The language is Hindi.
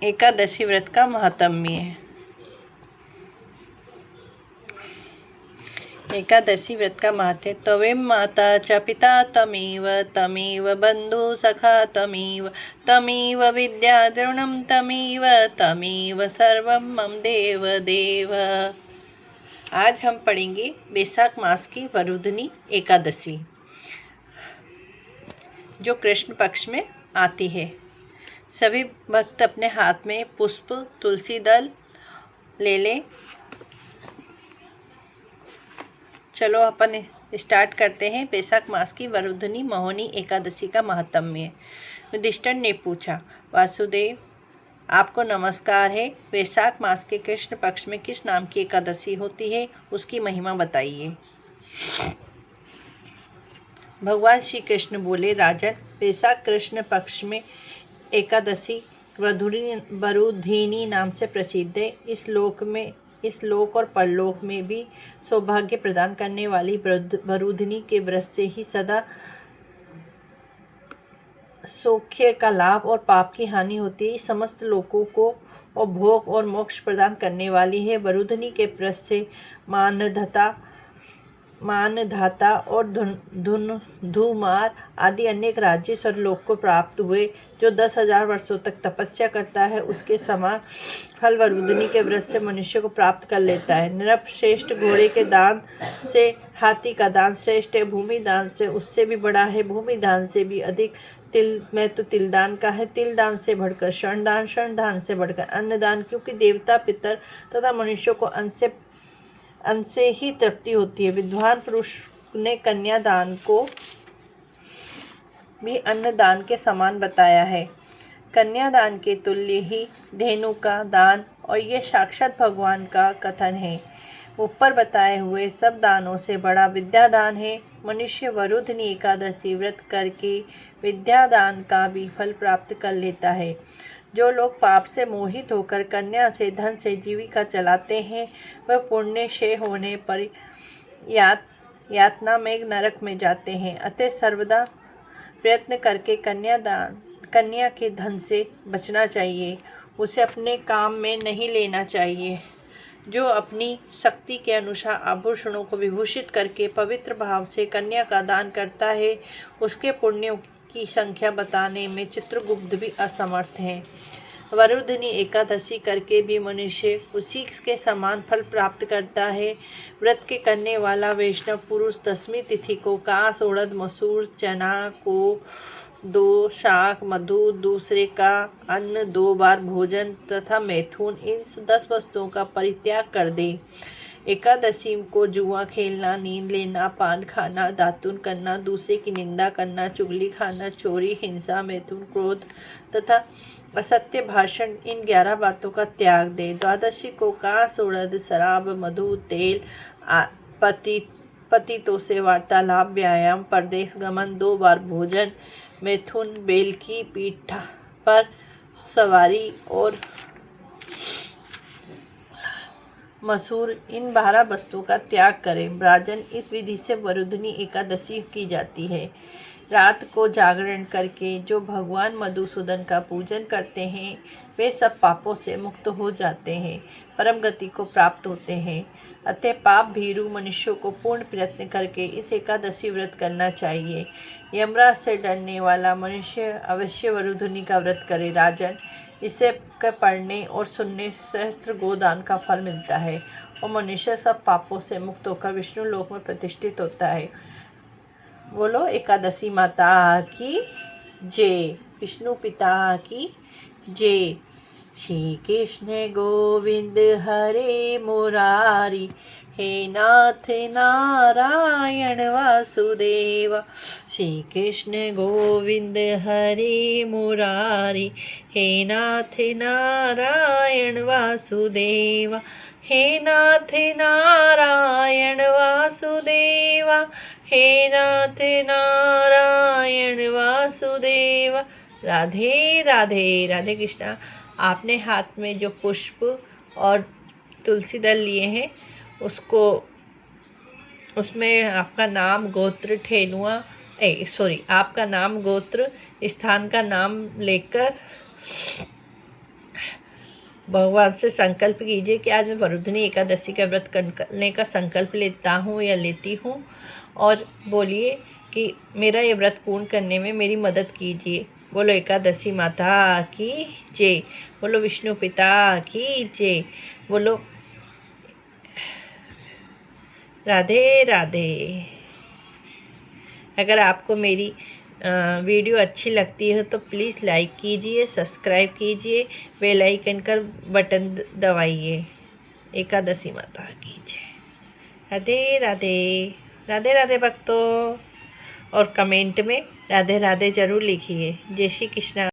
एकादशी व्रत का महात्म्य है। एकादशी व्रत का महत्व। त्वमेव माता च पिता तमेव, तमेव बंधु सखा तमेव, तमेव विद्या द्रोणं तमेव, तमेव सर्वं मम देव देव। आज हम पढ़ेंगे वैशाख मास की वरुधनी एकादशी, जो कृष्ण पक्ष में आती है। सभी भक्त अपने हाथ में पुष्प तुलसी दल ले लें। चलो अपन स्टार्ट करते हैं। वैशाख मास की वरुधनी महोनी एकादशी का महात्म्य। युधिष्ठिर ने पूछा, वासुदेव आपको नमस्कार है। वैशाख मास के कृष्ण पक्ष में किस नाम की एकादशी होती है, उसकी महिमा बताइए। भगवान श्री कृष्ण बोले, राजन, वैशाख कृष्ण पक्ष में एकादशी वरुधिनी नाम से प्रसिद्ध है। इस लोक और परलोक में भी सौभाग्य प्रदान करने वाली वरुधिनी के व्रत से ही सदा सौख्य का लाभ और पाप की हानि होती है। समस्त लोगों को और भोग और मोक्ष प्रदान करने वाली है। वरुधिनी के व्रत से मानधाता और धुमार आदि अनेक राज्य स्वर्गलोक को प्राप्त हुए। जो 10,000 वर्षों तक तपस्या करता है, उसके समान फल वरुधिनी के व्रत से मनुष्य को प्राप्त कर लेता है। नृप श्रेष्ठ, घोड़े के दान से हाथी का दान श्रेष्ठ है। भूमि दान से उससे भी बड़ा है। भूमि दान से भी अधिक तिल दान का है। तिल दान से बढ़कर शरण दान से बढ़कर अन्नदान, क्योंकि देवता, पितर तथा मनुष्यों को अन्न से ही तृप्ति होती है। विद्वान पुरुष ने कन्यादान को भी अन्नदान के समान बताया है। कन्यादान के तुल्य ही धेनु का दान, और यह साक्षात भगवान का कथन है। ऊपर बताए हुए सब दानों से बड़ा विद्यादान है। मनुष्य वरुधिनी एकादशी व्रत करके विद्यादान का भी फल प्राप्त कर लेता है। जो लोग पाप से मोहित होकर कन्या से धन से जीविका चलाते हैं, वह पुण्य क्षय होने पर यातना में नरक में जाते हैं। अतः सर्वदा प्रयत्न करके कन्या के धन से बचना चाहिए। उसे अपने काम में नहीं लेना चाहिए। जो अपनी शक्ति के अनुसार आभूषणों को विभूषित करके पवित्र भाव से कन्या का दान करता है, उसके पुण्यों की संख्या बताने में चित्रगुप्त भी असमर्थ हैं। वरुधिनी एकादशी करके भी मनुष्य उसी के समान फल प्राप्त करता है। व्रत के करने वाला वैष्णव पुरुष 10वीं तिथि को कांस, उड़द, मसूर, चना को 2 शाक, मधु, दूसरे का अन्न, 2 बार भोजन तथा मैथुन, इन 10 वस्तुओं का परित्याग कर दे। एकादशी को जुआ खेलना, नींद लेना, पान खाना, दातुन करना, दूसरे की निंदा करना, चुगली खाना, चोरी, हिंसा, मैथुन, क्रोध तथा असत्य भाषण, इन 11 बातों का त्याग दे। द्वादशी को कांस, उड़द, शराब, मधु, तेल, पतितों से वार्तालाप, व्यायाम, परदेश गमन, 2 बार भोजन, मैथुन, बैल की पीठ पर सवारी और मसूर, इन 12 वस्तुओं का त्याग करें। राजन, इस विधि से वरुधिनी एकादशी की जाती है। रात को जागरण करके जो भगवान मधुसूदन का पूजन करते हैं, वे सब पापों से मुक्त हो जाते हैं, परम गति को प्राप्त होते हैं। अतः पाप भीरू मनुष्यों को पूर्ण प्रयत्न करके इस एकादशी व्रत करना चाहिए। यमराज से डरने वाला मनुष्य अवश्य वरुधिनी का व्रत करे। राजन, इसे पढ़ने और सुनने सहस्त्र गोदान का फल मिलता है, और मनुष्य सब पापों से मुक्त होकर विष्णु लोक में प्रतिष्ठित होता है। बोलो एकादशी माता की जय, विष्णु पिता की जय। श्री कृष्ण गोविंद हरे मुरारी, हे नाथ नारायण वासुदेव। श्री कृष्ण गोविंद हरे मुरारी, हे नाथ नारायण वासुदेव। हे नाथ नारायण वासुदेव, हे नाथ नारायण वासुदेव। राधे राधे। राधे कृष्णा। आपने हाथ में जो पुष्प और तुलसी दल लिए हैं, उसमें आपका नाम, गोत्र, आपका नाम, गोत्र, स्थान का नाम लेकर भगवान से संकल्प कीजिए कि आज मैं वरुधनी एकादशी का व्रत करने का संकल्प लेता हूँ या लेती हूँ, और बोलिए कि मेरा ये व्रत पूर्ण करने में मेरी मदद कीजिए। बोलो एकादशी माता की जय, बोलो विष्णु पिता की जय, बोलो राधे राधे। अगर आपको मेरी वीडियो अच्छी लगती है तो प्लीज़ लाइक कीजिए, सब्सक्राइब कीजिए, बेल आइकन का बटन दबाइए। एकादशी माता की जय। राधे राधे। राधे राधे भक्तों, और कमेंट में राधे राधे ज़रूर लिखिए। जय श्री कृष्णा।